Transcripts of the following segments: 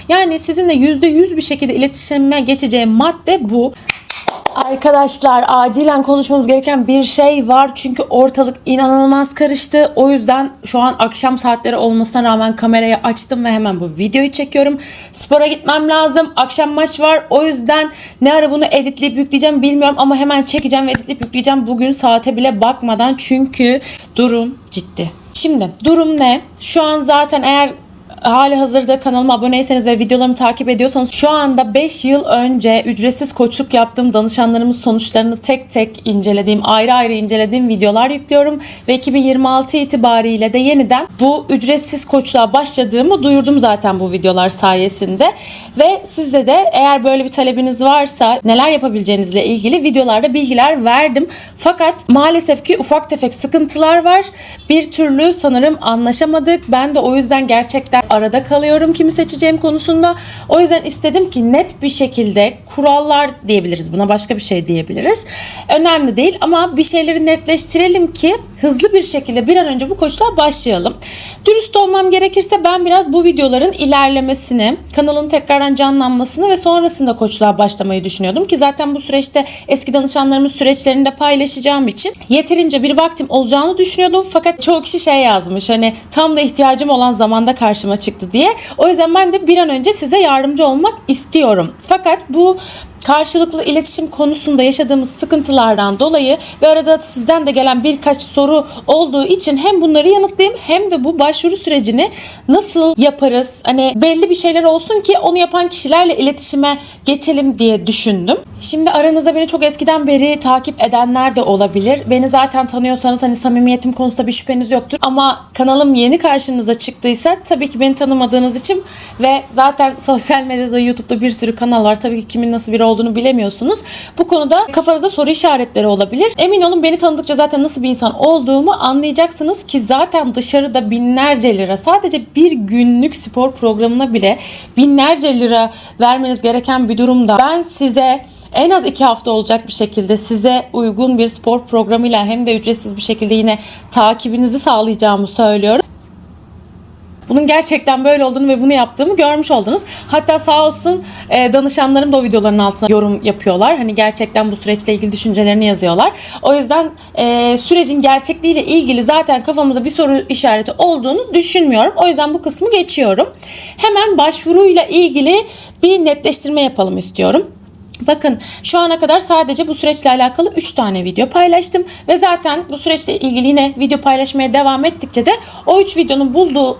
Yani sizinle %100 bir şekilde iletişime geçeceğim madde bu. Arkadaşlar acilen konuşmamız gereken bir şey var. Çünkü ortalık inanılmaz karıştı. O yüzden şu an akşam saatleri olmasına rağmen kamerayı açtım ve hemen bu videoyu çekiyorum. Spora gitmem lazım. Akşam maç var. O yüzden ne ara bunu editleyip yükleyeceğim bilmiyorum ama hemen çekeceğim ve editleyip yükleyeceğim. Bugün saate bile bakmadan çünkü durum ciddi. Şimdi durum ne? Şu an zaten eğer hali hazırda kanalıma aboneyseniz ve videolarımı takip ediyorsanız şu anda 5 yıl önce ücretsiz koçluk yaptığım danışanlarımın sonuçlarını tek tek incelediğim, ayrı ayrı incelediğim videolar yüklüyorum ve 2026 itibariyle de yeniden bu ücretsiz koçluğa başladığımı duyurdum zaten bu videolar sayesinde ve sizde de eğer böyle bir talebiniz varsa neler yapabileceğinizle ilgili videolarda bilgiler verdim. Fakat maalesef ki ufak tefek sıkıntılar var. Bir türlü sanırım anlaşamadık. Ben de o yüzden gerçekten arada kalıyorum kimi seçeceğim konusunda. O yüzden istedim ki net bir şekilde kurallar diyebiliriz buna, başka bir şey diyebiliriz. Önemli değil ama bir şeyleri netleştirelim ki hızlı bir şekilde bir an önce bu koçluğa başlayalım. Dürüst olmam gerekirse ben biraz bu videoların ilerlemesini, kanalın tekrardan canlanmasını ve sonrasında koçluğa başlamayı düşünüyordum ki zaten bu süreçte eski danışanlarımın süreçlerini de paylaşacağım için yeterince bir vaktim olacağını düşünüyordum. Fakat çoğu kişi şey yazmış, hani tam da ihtiyacım olan zamanda karşıma çıktı diye. O yüzden ben de bir an önce size yardımcı olmak istiyorum. Fakat bu karşılıklı iletişim konusunda yaşadığımız sıkıntılardan dolayı ve arada sizden de gelen birkaç soru olduğu için hem bunları yanıtlayayım hem de bu başvuru sürecini nasıl yaparız? Hani belli bir şeyler olsun ki onu yapan kişilerle iletişime geçelim diye düşündüm. Şimdi aranızda beni çok eskiden beri takip edenler de olabilir. Beni zaten tanıyorsanız hani samimiyetim konusunda bir şüpheniz yoktur. Ama kanalım yeni karşınıza çıktıysa tabii ki beni tanımadığınız için ve zaten sosyal medyada, YouTube'da bir sürü kanal var. Tabii ki kimin nasıl biri olduğunu bilemiyorsunuz. Bu konuda kafanızda soru işaretleri olabilir. Emin olun beni tanıdıkça zaten nasıl bir insan olduğumu anlayacaksınız ki zaten dışarıda binlerce lira, sadece bir günlük spor programına bile binlerce lira vermeniz gereken bir durumda ben size en az 2 hafta olacak bir şekilde size uygun bir spor programıyla hem de ücretsiz bir şekilde yine takibinizi sağlayacağımı söylüyorum. Bunun gerçekten böyle olduğunu ve bunu yaptığımı görmüş oldunuz. Hatta sağ olsun danışanlarım da o videoların altına yorum yapıyorlar. Hani gerçekten bu süreçle ilgili düşüncelerini yazıyorlar. O yüzden sürecin gerçekliğiyle ilgili zaten kafamızda bir soru işareti olduğunu düşünmüyorum. O yüzden bu kısmı geçiyorum. Hemen başvuruyla ilgili bir netleştirme yapalım istiyorum. Bakın şu ana kadar sadece bu süreçle alakalı 3 tane video paylaştım ve zaten bu süreçle ilgili yine video paylaşmaya devam ettikçe de o 3 videonun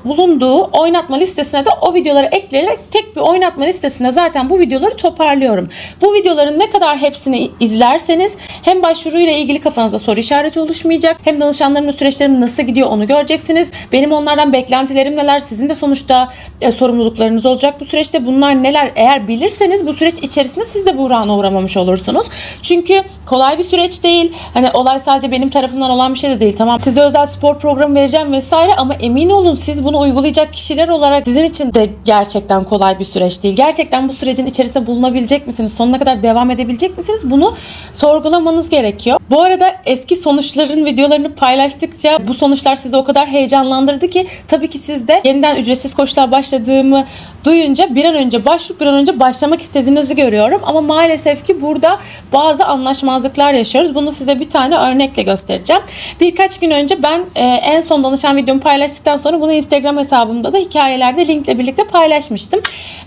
bulunduğu oynatma listesine de o videoları ekleyerek tek bir oynatma listesine zaten bu videoları toparlıyorum. Bu videoların ne kadar hepsini izlerseniz hem başvuruyla ilgili kafanızda soru işareti oluşmayacak, hem danışanlarımın süreçlerim nasıl gidiyor onu göreceksiniz. Benim onlardan beklentilerim neler, sizin de sonuçta sorumluluklarınız olacak bu süreçte. Bunlar neler eğer bilirseniz bu süreç içerisinde siz de buhrana uğramamış olursunuz. Çünkü kolay bir süreç değil. Hani olay sadece benim tarafımdan olan bir şey de değil. Tamam, size özel spor programı vereceğim vesaire ama emin olun siz bunu uygulayacak kişiler olarak sizin için de gerçekten kolay bir süreç değil. Gerçekten bu sürecin içerisinde bulunabilecek misiniz? Sonuna kadar devam edebilecek misiniz? Bunu sorgulamanız gerekiyor. Bu arada eski sonuçların videolarını paylaştıkça bu sonuçlar sizi o kadar heyecanlandırdı ki tabii ki siz de yeniden ücretsiz koçluğa başladığımı duyunca bir an önce başvurup bir an önce başlamak istediğinizi görüyorum. Ama maalesef ki burada bazı anlaşmazlıklar yaşıyoruz. Bunu size bir tane örnekle göstereceğim. Birkaç gün önce ben en son danışan videomu paylaştıktan sonra bunu Instagram hesabımda da hikayelerde linkle birlikte paylaşmıştım.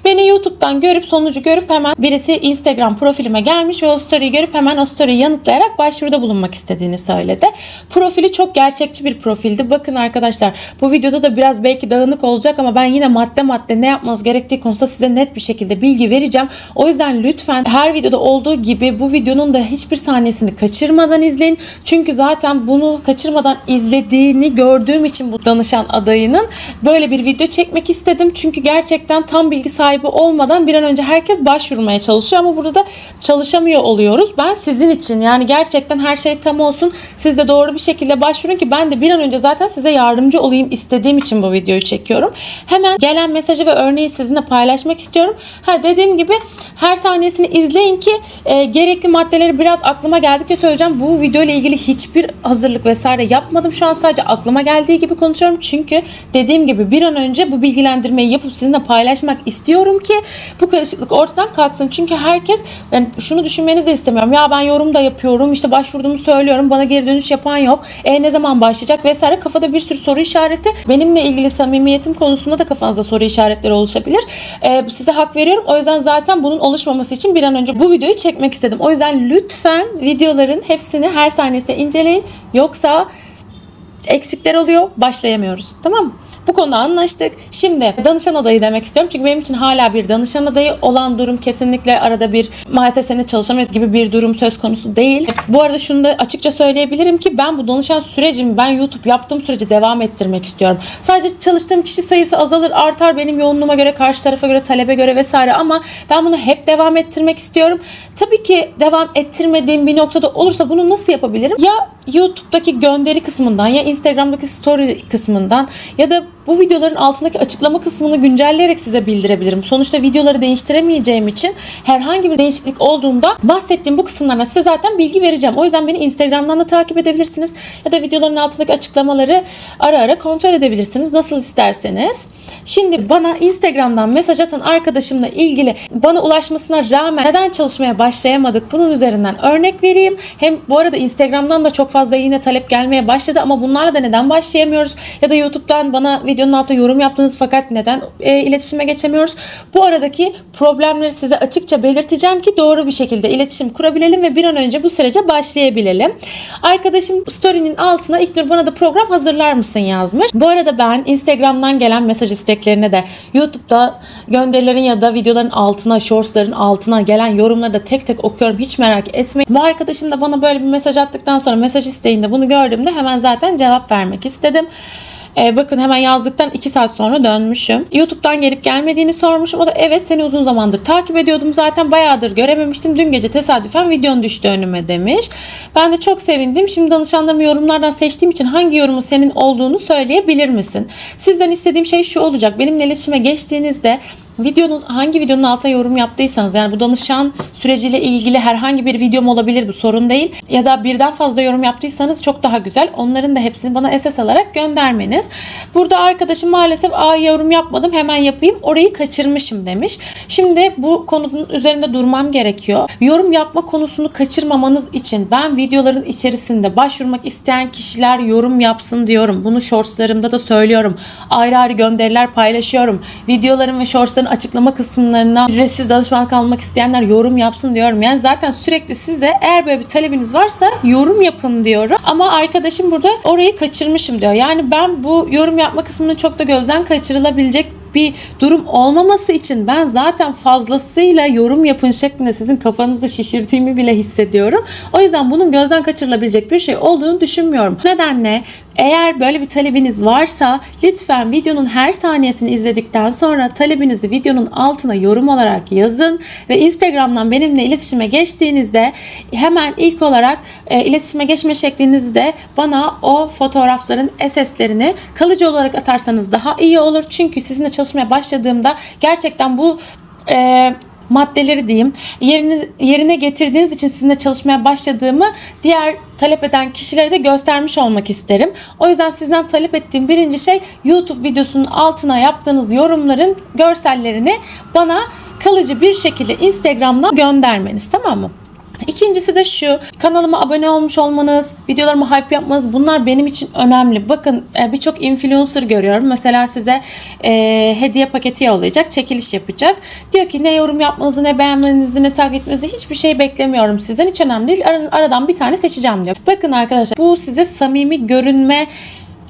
Beni YouTube'dan görüp sonucu görüp hemen birisi Instagram profilime gelmiş ve o story'i görüp hemen o story'i yanıtlayarak başvuruda bulunmak istediğini söyledi. Profili çok gerçekçi bir profildi. Bakın arkadaşlar bu videoda da biraz belki dağınık olacak ama ben yine madde madde ne yapmanız gerektiği konusunda size net bir şekilde bilgi vereceğim. O yüzden lütfen her videoda olduğu gibi bu videonun da hiçbir saniyesini kaçırmadan izleyin. Çünkü zaten bunu kaçırmadan izlediğini gördüğüm için bu danışan adayının böyle bir video çekmek istedim. Çünkü gerçekten tam bilgi sahibi olmadan bir an önce herkes başvurmaya çalışıyor ama burada da çalışamıyor oluyoruz. Ben sizin için yani gerçekten gerçekten her şey tam olsun. Siz de doğru bir şekilde başvurun ki ben de bir an önce zaten size yardımcı olayım istediğim için bu videoyu çekiyorum. Hemen gelen mesajı ve örneği sizinle paylaşmak istiyorum. Dediğim gibi her saniyesini izleyin ki gerekli maddeleri biraz aklıma geldikçe söyleyeceğim. Bu video ile ilgili hiçbir hazırlık vesaire yapmadım. Şu an sadece aklıma geldiği gibi konuşuyorum. Çünkü dediğim gibi bir an önce bu bilgilendirmeyi yapıp sizinle paylaşmak istiyorum ki bu karışıklık ortadan kalksın. Çünkü herkes, yani şunu düşünmenizi de istemiyorum. Ya ben yorum da yapıyorum, işte başvurduğumu söylüyorum, bana geri dönüş yapan yok. Ne zaman başlayacak vesaire, kafada bir sürü soru işareti. Benimle ilgili samimiyetim konusunda da kafanızda soru işaretleri oluşabilir. Size hak veriyorum. O yüzden zaten bunun oluşmaması için bir an önce bu videoyu çekmek istedim. O yüzden lütfen videoların hepsini her saniyesinde inceleyin. Yoksa eksikler oluyor, başlayamıyoruz. Tamam mı? Bu konuda anlaştık. Şimdi danışan adayı demek istiyorum. Çünkü benim için hala bir danışan adayı olan durum kesinlikle arada bir maalesef seninle çalışamayız gibi bir durum söz konusu değil. Bu arada şunu da açıkça söyleyebilirim ki ben bu danışan sürecimi ben YouTube yaptığım sürece devam ettirmek istiyorum. Sadece çalıştığım kişi sayısı azalır, artar benim yoğunluğuma göre, karşı tarafa göre, talebe göre vesaire ama ben bunu hep devam ettirmek istiyorum. Tabii ki devam ettirmediğim bir noktada olursa bunu nasıl yapabilirim? Ya YouTube'daki gönderi kısmından ya Instagram'daki story kısmından ya da bu videoların altındaki açıklama kısmını güncelleyerek size bildirebilirim. Sonuçta videoları değiştiremeyeceğim için herhangi bir değişiklik olduğunda bahsettiğim bu kısımlarına size zaten bilgi vereceğim. O yüzden beni Instagram'dan da takip edebilirsiniz ya da videoların altındaki açıklamaları ara ara kontrol edebilirsiniz. Nasıl isterseniz. Şimdi bana Instagram'dan mesaj atan arkadaşımla ilgili bana ulaşmasına rağmen neden çalışmaya başlayamadık? Bunun üzerinden örnek vereyim. Hem bu arada Instagram'dan da çok fazla yine talep gelmeye başladı ama bunlarla da neden başlayamıyoruz? Ya da YouTube'dan bana videonun altına yorum yaptınız fakat neden iletişime geçemiyoruz? Bu aradaki problemleri size açıkça belirteceğim ki doğru bir şekilde iletişim kurabilelim ve bir an önce bu sürece başlayabilelim. Arkadaşım story'nin altına İlknur bana da program hazırlar mısın yazmış. Bu arada ben Instagram'dan gelen mesaj isteklerine de YouTube'da gönderilerin ya da videoların altına, shortsların altına gelen yorumları da tek tek okuyorum. Hiç merak etmeyin. Bu arkadaşım da bana böyle bir mesaj attıktan sonra mesaj isteğinde bunu gördüğümde hemen zaten cevap vermek istedim. Bakın hemen yazdıktan 2 saat sonra dönmüşüm. YouTube'dan gelip gelmediğini sormuşum. O da evet seni uzun zamandır takip ediyordum. Zaten bayağıdır görememiştim. Dün gece tesadüfen videon düştü önüme demiş. Ben de çok sevindim. Şimdi danışanlarımı yorumlardan seçtiğim için hangi yorumun senin olduğunu söyleyebilir misin? Sizden istediğim şey şu olacak. Benimle iletişime geçtiğinizde hangi videonun altına yorum yaptıysanız, yani bu danışan süreciyle ilgili herhangi bir videom olabilir, bu sorun değil. Ya da birden fazla yorum yaptıysanız çok daha güzel. Onların da hepsini bana SS alarak göndermeniz. Burada arkadaşım maalesef yorum yapmadım, hemen yapayım, orayı kaçırmışım demiş. Şimdi bu konunun üzerinde durmam gerekiyor. Yorum yapma konusunu kaçırmamanız için ben videoların içerisinde başvurmak isteyen kişiler yorum yapsın diyorum. Bunu shortslarımda da söylüyorum. Ayrı ayrı gönderiler paylaşıyorum. Videolarım ve shortsların açıklama kısımlarına ücretsiz danışmanlık almak isteyenler yorum yapsın diyorum. Yani zaten sürekli size eğer böyle bir talebiniz varsa yorum yapın diyorum. Ama arkadaşım burada orayı kaçırmışım diyor. Yani ben bu yorum yapma kısmını çok da gözden kaçırılabilecek bir durum olmaması için ben zaten fazlasıyla yorum yapın şeklinde sizin kafanızı şişirdiğimi bile hissediyorum. O yüzden bunun gözden kaçırılabilecek bir şey olduğunu düşünmüyorum. Bu nedenle eğer böyle bir talebiniz varsa lütfen videonun her saniyesini izledikten sonra talebinizi videonun altına yorum olarak yazın ve Instagram'dan benimle iletişime geçtiğinizde hemen ilk olarak iletişime geçme şeklinizde bana o fotoğrafların SS'lerini kalıcı olarak atarsanız daha iyi olur. Çünkü sizinle çalışmaya başladığımda gerçekten bu maddeleri diyeyim yerine getirdiğiniz için sizinle çalışmaya başladığımı diğer talep eden kişilere de göstermiş olmak isterim. O yüzden sizden talep ettiğim birinci şey YouTube videosunun altına yaptığınız yorumların görsellerini bana kalıcı bir şekilde Instagram'dan göndermeniz, tamam mı? İkincisi de şu, kanalıma abone olmuş olmanız, videolarıma hype yapmanız, bunlar benim için önemli. Bakın birçok influencer görüyorum. Mesela size hediye paketi yollayacak, çekiliş yapacak. Diyor ki ne yorum yapmanızı, ne beğenmenizi, ne takip etmenizi hiçbir şey beklemiyorum sizden. Hiç önemli değil. Aradan bir tane seçeceğim diyor. Bakın arkadaşlar, bu size samimi görünme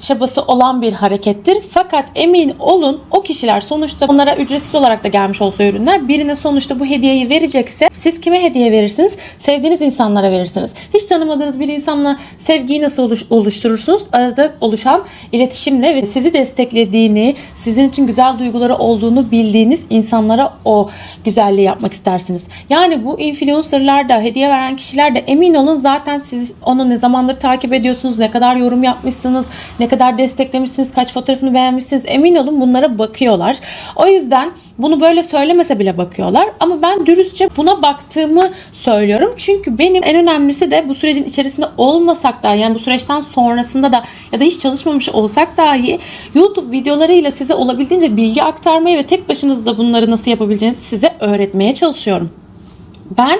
çabası olan bir harekettir. Fakat emin olun o kişiler sonuçta onlara ücretsiz olarak da gelmiş olsa ürünler, birine sonuçta bu hediyeyi verecekse siz kime hediye verirsiniz? Sevdiğiniz insanlara verirsiniz. Hiç tanımadığınız bir insanla sevgiyi nasıl oluşturursunuz? Arada oluşan iletişimle ve sizi desteklediğini, sizin için güzel duyguları olduğunu bildiğiniz insanlara o güzelliği yapmak istersiniz. Yani bu influencerlar da, hediye veren kişiler de emin olun zaten siz onu ne zamandır takip ediyorsunuz, ne kadar yorum yapmışsınız, ne kadar desteklemişsiniz, kaç fotoğrafını beğenmişsiniz, emin olun bunlara bakıyorlar. O yüzden bunu böyle söylemese bile bakıyorlar ama ben dürüstçe buna baktığımı söylüyorum. Çünkü benim en önemlisi de bu sürecin içerisinde olmasak da, yani bu süreçten sonrasında da ya da hiç çalışmamış olsak dahi YouTube videolarıyla size olabildiğince bilgi aktarmayı ve tek başınızda bunları nasıl yapabileceğinizi size öğretmeye çalışıyorum. Ben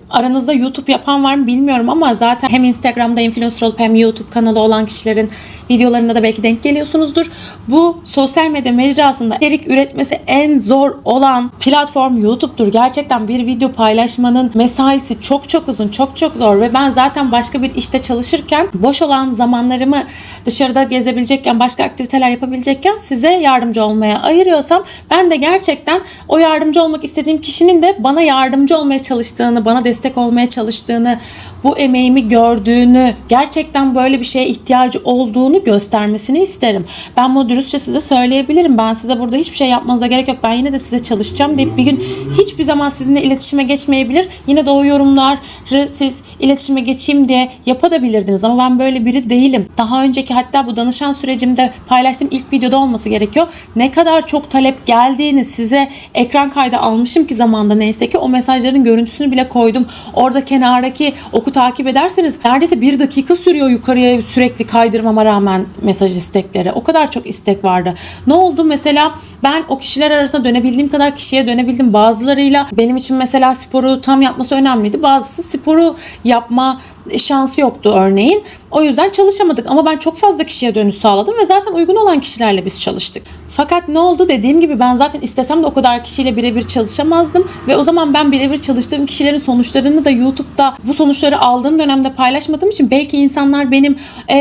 aranızda YouTube yapan var mı bilmiyorum ama zaten hem Instagram'da influencer olup hem YouTube kanalı olan kişilerin videolarında da belki denk geliyorsunuzdur. Bu sosyal medya mecrasında içerik üretmesi en zor olan platform YouTube'dur. Gerçekten bir video paylaşmanın mesaisi çok çok uzun, çok çok zor ve ben zaten başka bir işte çalışırken boş olan zamanlarımı dışarıda gezebilecekken, başka aktiviteler yapabilecekken size yardımcı olmaya ayırıyorsam ben de gerçekten o yardımcı olmak istediğim kişinin de bana yardımcı olmaya çalıştığını, bana destek olmaya çalıştığını, bu emeğimi gördüğünü, gerçekten böyle bir şeye ihtiyacı olduğunu göstermesini isterim. Ben bunu dürüstçe size söyleyebilirim. Ben size burada hiçbir şey yapmanıza gerek yok. Ben yine de size çalışacağım deyip bir gün hiçbir zaman sizinle iletişime geçmeyebilir. Yine de o yorumları siz iletişime geçeyim diye yapabilirdiniz ama ben böyle biri değilim. Daha önceki hatta bu danışan sürecimde paylaştığım ilk videoda olması gerekiyor. Ne kadar çok talep geldiğini size ekran kaydı almışım ki zamanda, neyse ki o mesajların görüntüsünü bile koydum. Orada kenardaki oku takip ederseniz neredeyse 1 dakika sürüyor yukarıya sürekli kaydırmama rağmen mesaj istekleri. O kadar çok istek vardı. Ne oldu? Mesela ben o kişiler arasında dönebildiğim kadar kişiye dönebildim. Bazılarıyla benim için mesela sporu tam yapması önemliydi. Bazısı sporu yapma şansı yoktu örneğin. O yüzden çalışamadık ama ben çok fazla kişiye dönüş sağladım ve zaten uygun olan kişilerle biz çalıştık. Fakat ne oldu? Dediğim gibi ben zaten istesem de o kadar kişiyle birebir çalışamazdım ve o zaman ben birebir çalıştığım kişilerin sonuçlarını da YouTube'da bu sonuçları aldığım dönemde paylaşmadığım için belki insanlar benim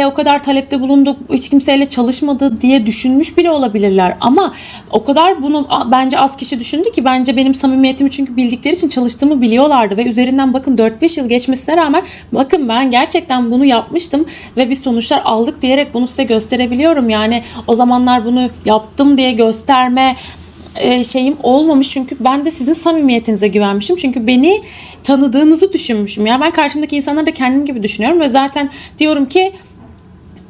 o kadar talepte bulunduk, hiç kimseyle çalışmadı diye düşünmüş bile olabilirler ama o kadar bunu bence az kişi düşündü ki bence benim samimiyetimi çünkü bildikleri için çalıştığımı biliyorlardı ve üzerinden bakın 4-5 yıl geçmesine rağmen bakın ben gerçekten bunu yapmıştım ve bir sonuçlar aldık diyerek bunu size gösterebiliyorum. Yani o zamanlar bunu yaptım diye gösterme şeyim olmamış çünkü ben de sizin samimiyetinize güvenmişim. Çünkü beni tanıdığınızı düşünmüşüm. Yani ben karşımdaki insanları da kendim gibi düşünüyorum ve zaten diyorum ki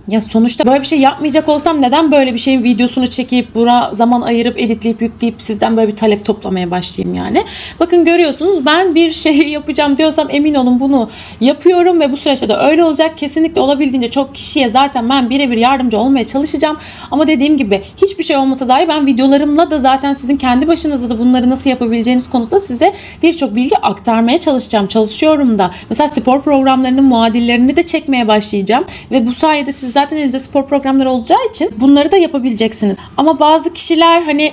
ya sonuçta böyle bir şey yapmayacak olsam neden böyle bir şeyin videosunu çekip buna zaman ayırıp editleyip yükleyip sizden böyle bir talep toplamaya başlayayım yani. Bakın görüyorsunuz ben bir şey yapacağım diyorsam emin olun bunu yapıyorum ve bu süreçte de öyle olacak. Kesinlikle olabildiğince çok kişiye zaten ben birebir yardımcı olmaya çalışacağım. Ama dediğim gibi hiçbir şey olmasa dahi ben videolarımla da zaten sizin kendi başınıza da bunları nasıl yapabileceğiniz konusunda size birçok bilgi aktarmaya çalışacağım. Çalışıyorum da. Mesela spor programlarının muadillerini de çekmeye başlayacağım ve bu sayede siz zaten elinizde spor programları olacağı için bunları da yapabileceksiniz. Ama bazı kişiler hani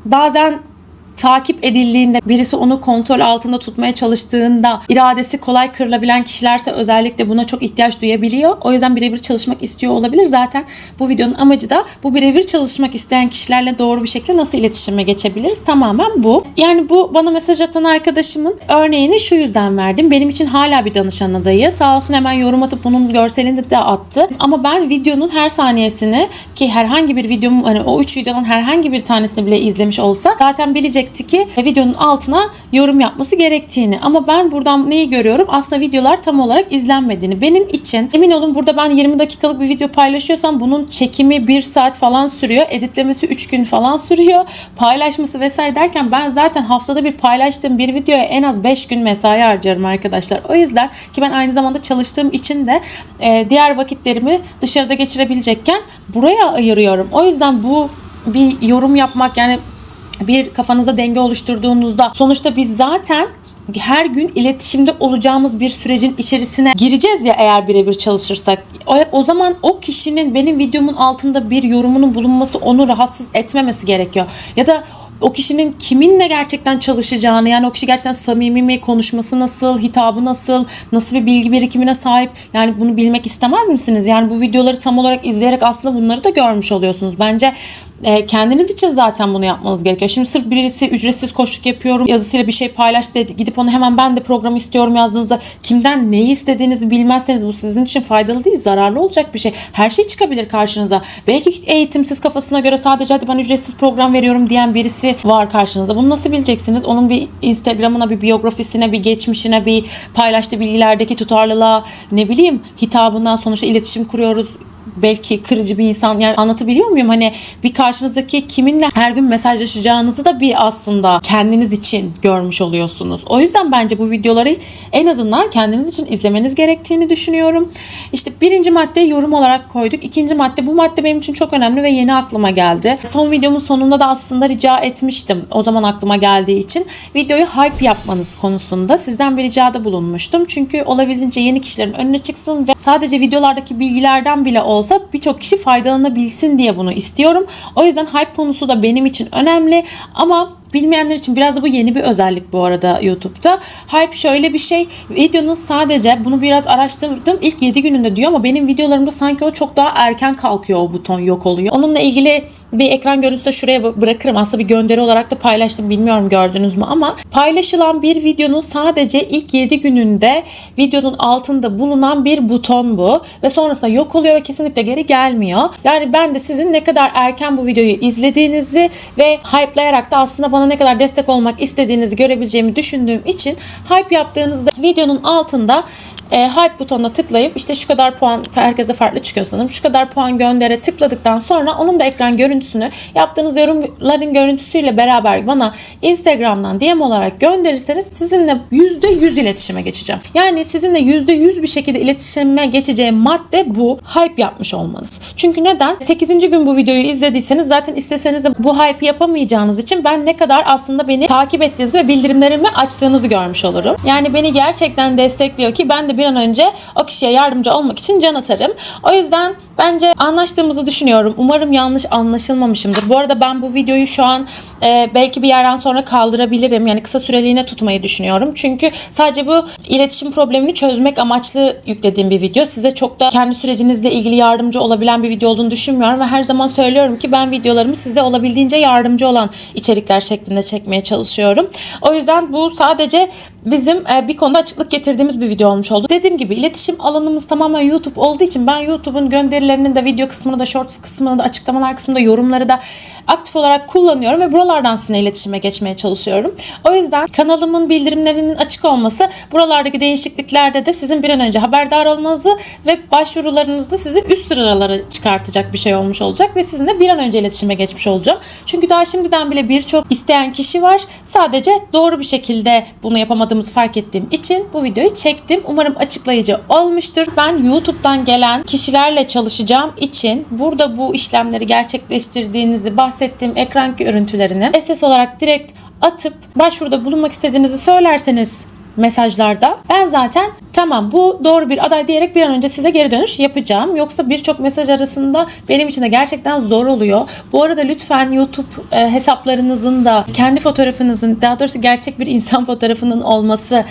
bazen takip edildiğinde, birisi onu kontrol altında tutmaya çalıştığında iradesi kolay kırılabilen kişilerse özellikle buna çok ihtiyaç duyabiliyor. O yüzden birebir çalışmak istiyor olabilir. Zaten bu videonun amacı da bu birebir çalışmak isteyen kişilerle doğru bir şekilde nasıl iletişime geçebiliriz? Tamamen bu. Yani bu bana mesaj atan arkadaşımın örneğini şu yüzden verdim. Benim için hala bir danışan adayı. Sağ olsun hemen yorum atıp bunun görselini de attı. Ama ben videonun her saniyesini ki herhangi bir videomu hani o 3 videonun herhangi bir tanesini bile izlemiş olsa zaten bilecek ki videonun altına yorum yapması gerektiğini. Ama ben buradan neyi görüyorum? Aslında videolar tam olarak izlenmediğini. Benim için emin olun burada ben 20 dakikalık bir video paylaşıyorsam bunun çekimi 1 saat falan sürüyor. Editlemesi 3 gün falan sürüyor. Paylaşması vesaire derken ben zaten haftada bir paylaştığım bir videoya en az 5 gün mesai harcarım arkadaşlar. O yüzden ki ben aynı zamanda çalıştığım için de diğer vakitlerimi dışarıda geçirebilecekken buraya ayırıyorum. O yüzden bu bir yorum yapmak yani bir kafanızda denge oluşturduğunuzda sonuçta biz zaten her gün iletişimde olacağımız bir sürecin içerisine gireceğiz ya eğer birebir çalışırsak. O zaman o kişinin benim videomun altında bir yorumunun bulunması onu rahatsız etmemesi gerekiyor. Ya da o kişinin kiminle gerçekten çalışacağını, yani o kişi gerçekten samimi mi, konuşması nasıl, hitabı nasıl bir bilgi birikimine sahip, yani bunu bilmek istemez misiniz? Yani bu videoları tam olarak izleyerek aslında bunları da görmüş oluyorsunuz. Bence kendiniz için zaten bunu yapmanız gerekiyor. Şimdi sırf birisi ücretsiz koçluk yapıyorum yazısıyla bir şey paylaştı dedi, gidip onu hemen ben de program istiyorum yazdığınızda kimden neyi istediğinizi bilmezseniz bu sizin için faydalı değil, zararlı olacak bir şey. Her şey çıkabilir karşınıza. Belki eğitimsiz, kafasına göre sadece hadi ben ücretsiz program veriyorum diyen birisi var karşınıza. Bunu nasıl bileceksiniz? Onun bir Instagram'ına, bir biyografisine, bir geçmişine, bir paylaştığı bilgilerdeki tutarlılığa, ne bileyim hitabından sonuçta iletişim kuruyoruz. Belki kırıcı bir insan, yani anlatabiliyor muyum? Hani bir karşınızdaki kiminle her gün mesajlaşacağınızı da bir aslında kendiniz için görmüş oluyorsunuz. O yüzden bence bu videoları en azından kendiniz için izlemeniz gerektiğini düşünüyorum. İşte birinci madde yorum olarak koyduk. İkinci madde, bu madde benim için çok önemli ve yeni aklıma geldi. Son videomun sonunda da aslında rica etmiştim. O zaman aklıma geldiği için videoyu hype yapmanız konusunda sizden bir ricada bulunmuştum. Çünkü olabildiğince yeni kişilerin önüne çıksın ve sadece videolardaki bilgilerden bile olsa birçok kişi faydalanabilsin diye bunu istiyorum. O yüzden hype konusu da benim için önemli ama bilmeyenler için biraz da bu yeni bir özellik bu arada YouTube'da. Hype şöyle bir şey. Videonun sadece, bunu biraz araştırdım, ilk 7 gününde diyor ama benim videolarımda sanki o çok daha erken kalkıyor, o buton yok oluyor. Onunla ilgili bir ekran görüntüsü de şuraya bırakırım. Aslında bir gönderi olarak da paylaştım. Bilmiyorum gördünüz mü ama paylaşılan bir videonun sadece ilk 7 gününde videonun altında bulunan bir buton bu. Ve sonrasında yok oluyor ve kesinlikle geri gelmiyor. Yani ben de sizin ne kadar erken bu videoyu izlediğinizi ve hype'layarak da aslında bana ne kadar destek olmak istediğinizi görebileceğimi düşündüğüm için hype yaptığınızda videonun altında hype butonuna tıklayıp işte şu kadar puan, herkese farklı çıkıyor sanırım, şu kadar puan göndere tıkladıktan sonra onun da ekran görüntüsünü yaptığınız yorumların görüntüsüyle beraber bana Instagram'dan DM olarak gönderirseniz sizinle %100 iletişime geçeceğim. Yani sizinle %100 bir şekilde iletişime geçeceğim madde bu. Hype yapmış olmanız. Çünkü neden? 8. gün bu videoyu izlediyseniz zaten isteseniz de bu hype yapamayacağınız için ben ne kadar aslında beni takip ettiğinizi ve bildirimlerimi açtığınızı görmüş olurum. Yani beni gerçekten destekliyor ki ben de bir an önce o kişiye yardımcı olmak için can atarım. O yüzden bence anlaştığımızı düşünüyorum. Umarım yanlış anlaşılmamışımdır. Bu arada ben bu videoyu şu an belki bir yerden sonra kaldırabilirim. Yani kısa süreliğine tutmayı düşünüyorum. Çünkü sadece bu iletişim problemini çözmek amaçlı yüklediğim bir video. Size çok da kendi sürecinizle ilgili yardımcı olabilen bir video olduğunu düşünmüyorum ve her zaman söylüyorum ki ben videolarımı size olabildiğince yardımcı olan içerikler şeklinde çekmeye çalışıyorum. O yüzden bu sadece bizim bir konuda açıklık getirdiğimiz bir video olmuş oldu. Dediğim gibi iletişim alanımız tamamen YouTube olduğu için ben YouTube'un gönderilerinin de video kısmını da, shorts kısmını da, açıklamalar kısmını da, yorumları da aktif olarak kullanıyorum ve buralardan sizinle iletişime geçmeye çalışıyorum. O yüzden kanalımın bildirimlerinin açık olması buralardaki değişikliklerde de sizin bir an önce haberdar olmanızı ve başvurularınızda sizi üst sıralara çıkartacak bir şey olmuş olacak ve sizinle bir an önce iletişime geçmiş olacağım. Çünkü daha şimdiden bile birçok isteyen kişi var. Sadece doğru bir şekilde bunu yapamadığımızı fark ettiğim için bu videoyu çektim. Umarım açıklayıcı olmuştur. Ben YouTube'dan gelen kişilerle çalışacağım için burada bu işlemleri gerçekleştirdiğinizi bahsettiğim ekran görüntülerini SS olarak direkt atıp başvuruda bulunmak istediğinizi söylerseniz mesajlarda ben zaten tamam bu doğru bir aday diyerek bir an önce size geri dönüş yapacağım. Yoksa birçok mesaj arasında benim için de gerçekten zor oluyor. Bu arada lütfen YouTube hesaplarınızın da kendi fotoğrafınızın, daha doğrusu gerçek bir insan fotoğrafının olması,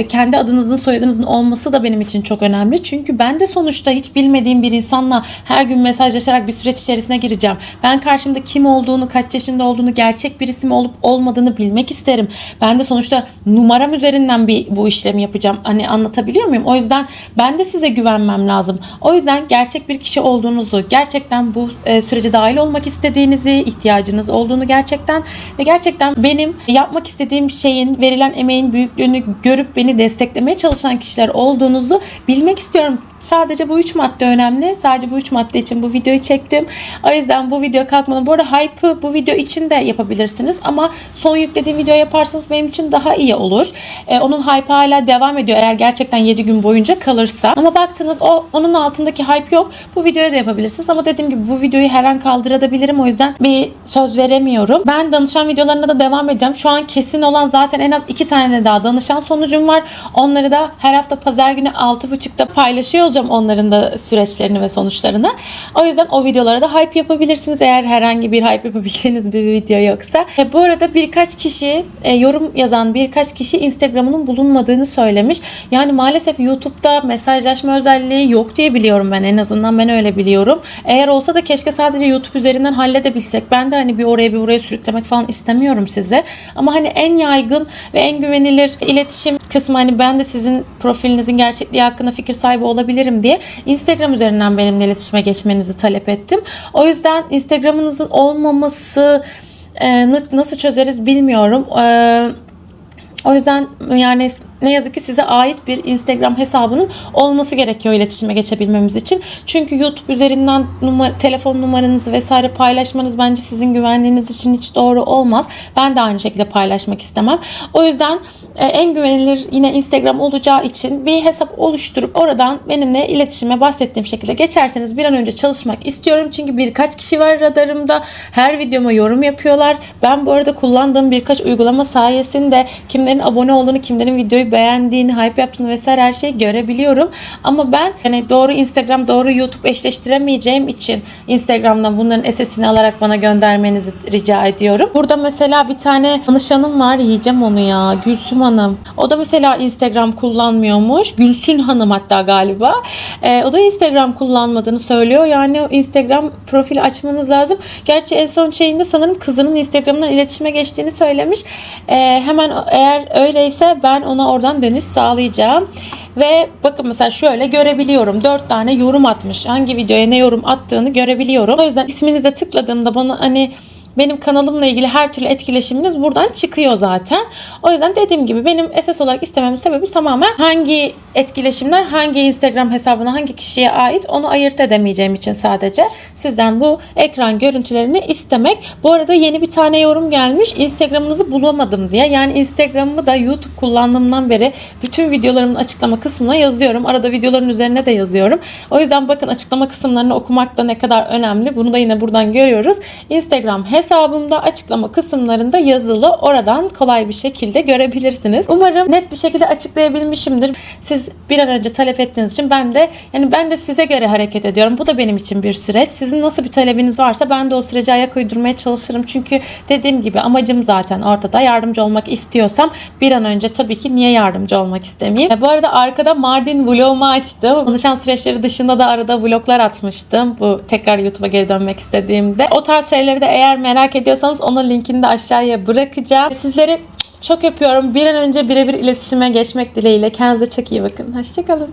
kendi adınızın, soyadınızın olması da benim için çok önemli. Çünkü ben de sonuçta hiç bilmediğim bir insanla her gün mesajlaşarak bir süreç içerisine gireceğim. Ben karşımda kim olduğunu, kaç yaşında olduğunu, gerçek bir isim olup olmadığını bilmek isterim. Ben de sonuçta numaram üzerinden bu işlemi yapacağım. Hani anlatabiliyor muyum? O yüzden ben de size güvenmem lazım. O yüzden gerçek bir kişi olduğunuzu, gerçekten bu sürece dahil olmak istediğinizi, ihtiyacınız olduğunu gerçekten ve gerçekten benim yapmak istediğim şeyin, verilen emeğin büyüklüğünü görüp beni desteklemeye çalışan kişiler olduğunuzu bilmek istiyorum. Sadece bu 3 madde önemli. Sadece bu 3 madde için bu videoyu çektim. O yüzden bu video kalkmadan. Bu arada hype'ı bu video için de yapabilirsiniz. Ama son yüklediğim video yaparsanız benim için daha iyi olur. Onun hype'ı hala devam ediyor. Eğer gerçekten 7 gün boyunca kalırsa. Ama baktınız onun altındaki hype yok. Bu videoyu da yapabilirsiniz. Ama dediğim gibi bu videoyu her an kaldırabilirim. O yüzden bir söz veremiyorum. Ben danışan videolarına da devam edeceğim. Şu an kesin olan zaten en az 2 tane daha danışan sonucum var. Onları da her hafta pazar günü 6.30'da paylaşıyor olacağım. olacağım onların da süreçlerini ve sonuçlarını. O yüzden o videolara da hype yapabilirsiniz eğer herhangi bir hype yapabileceğiniz bir video yoksa. Bu arada birkaç kişi yorum yazan birkaç kişi Instagram'ının bulunmadığını söylemiş. Yani maalesef YouTube'da mesajlaşma özelliği yok diye biliyorum ben. En azından ben öyle biliyorum. Eğer olsa da keşke sadece YouTube üzerinden halledebilsek. Ben de hani bir oraya bir buraya sürüklemek falan istemiyorum size. Ama hani en yaygın ve en güvenilir iletişim kısmı, hani ben de sizin profilinizin gerçekliği hakkında fikir sahibi olabilirim diye Instagram üzerinden benimle iletişime geçmenizi talep ettim. O yüzden Instagram'ınızın olmaması nasıl çözeriz bilmiyorum. O yüzden yani ne yazık ki size ait bir Instagram hesabının olması gerekiyor iletişime geçebilmemiz için. Çünkü YouTube üzerinden telefon numaranızı vesaire paylaşmanız bence sizin güvenliğiniz için hiç doğru olmaz. Ben de aynı şekilde paylaşmak istemem. O yüzden en güvenilir yine Instagram olacağı için bir hesap oluşturup oradan benimle iletişime bahsettiğim şekilde geçerseniz bir an önce çalışmak istiyorum. Çünkü birkaç kişi var radarımda. Her videoma yorum yapıyorlar. Ben bu arada kullandığım birkaç uygulama sayesinde kimlerin abone olduğunu, kimlerin videoyu beğendiğini, hype yaptığını vesaire her şeyi görebiliyorum. Ama ben hani doğru Instagram, doğru YouTube eşleştiremeyeceğim için Instagram'dan bunların SS'ini alarak bana göndermenizi rica ediyorum. Burada mesela bir tane danışanım var. Yiyeceğim onu ya. Gülsüm Hanım. O da mesela Instagram kullanmıyormuş. Gülsün Hanım hatta galiba. O da Instagram kullanmadığını söylüyor. Yani o Instagram profili açmanız lazım. Gerçi en son şeyinde sanırım kızının Instagram'dan iletişime geçtiğini söylemiş. Hemen eğer öyleyse ben ona oradan dönüş sağlayacağım. Ve bakın mesela şöyle görebiliyorum. 4 tane yorum atmış. Hangi videoya ne yorum attığını görebiliyorum. O yüzden isminize tıkladığımda bana hani benim kanalımla ilgili her türlü etkileşiminiz buradan çıkıyor zaten. O yüzden dediğim gibi benim esas olarak istememin sebebi tamamen hangi etkileşimler hangi Instagram hesabına hangi kişiye ait onu ayırt edemeyeceğim için sadece sizden bu ekran görüntülerini istemek. Bu arada yeni bir tane yorum gelmiş. Instagram'ınızı bulamadım diye. Yani Instagram'ımı da YouTube kullandığımdan beri bütün videolarımın açıklama kısmına yazıyorum. Arada videoların üzerine de yazıyorum. O yüzden bakın açıklama kısımlarını okumak da ne kadar önemli. Bunu da yine buradan görüyoruz. Instagram hesabımda açıklama kısımlarında yazılı. Oradan kolay bir şekilde görebilirsiniz. Umarım net bir şekilde açıklayabilmişimdir. Siz bir an önce talep ettiğiniz için ben de size göre hareket ediyorum. Bu da benim için bir süreç. Sizin nasıl bir talebiniz varsa ben de o sürece ayak uydurmaya çalışırım. Çünkü dediğim gibi amacım zaten ortada. Yardımcı olmak istiyorsam bir an önce tabii ki niye yardımcı olmak istemeyeyim. Bu arada arkada Mardin vlogumu açtım. Danışan süreçleri dışında da arada vloglar atmıştım. Bu tekrar YouTube'a geri dönmek istediğimde. O tarz şeyleri de eğer merak ediyorsanız onun linkini de aşağıya bırakacağım. Sizleri çok öpüyorum. Bir an önce birebir iletişime geçmek dileğiyle. Kendinize çok iyi bakın. Hoşçakalın.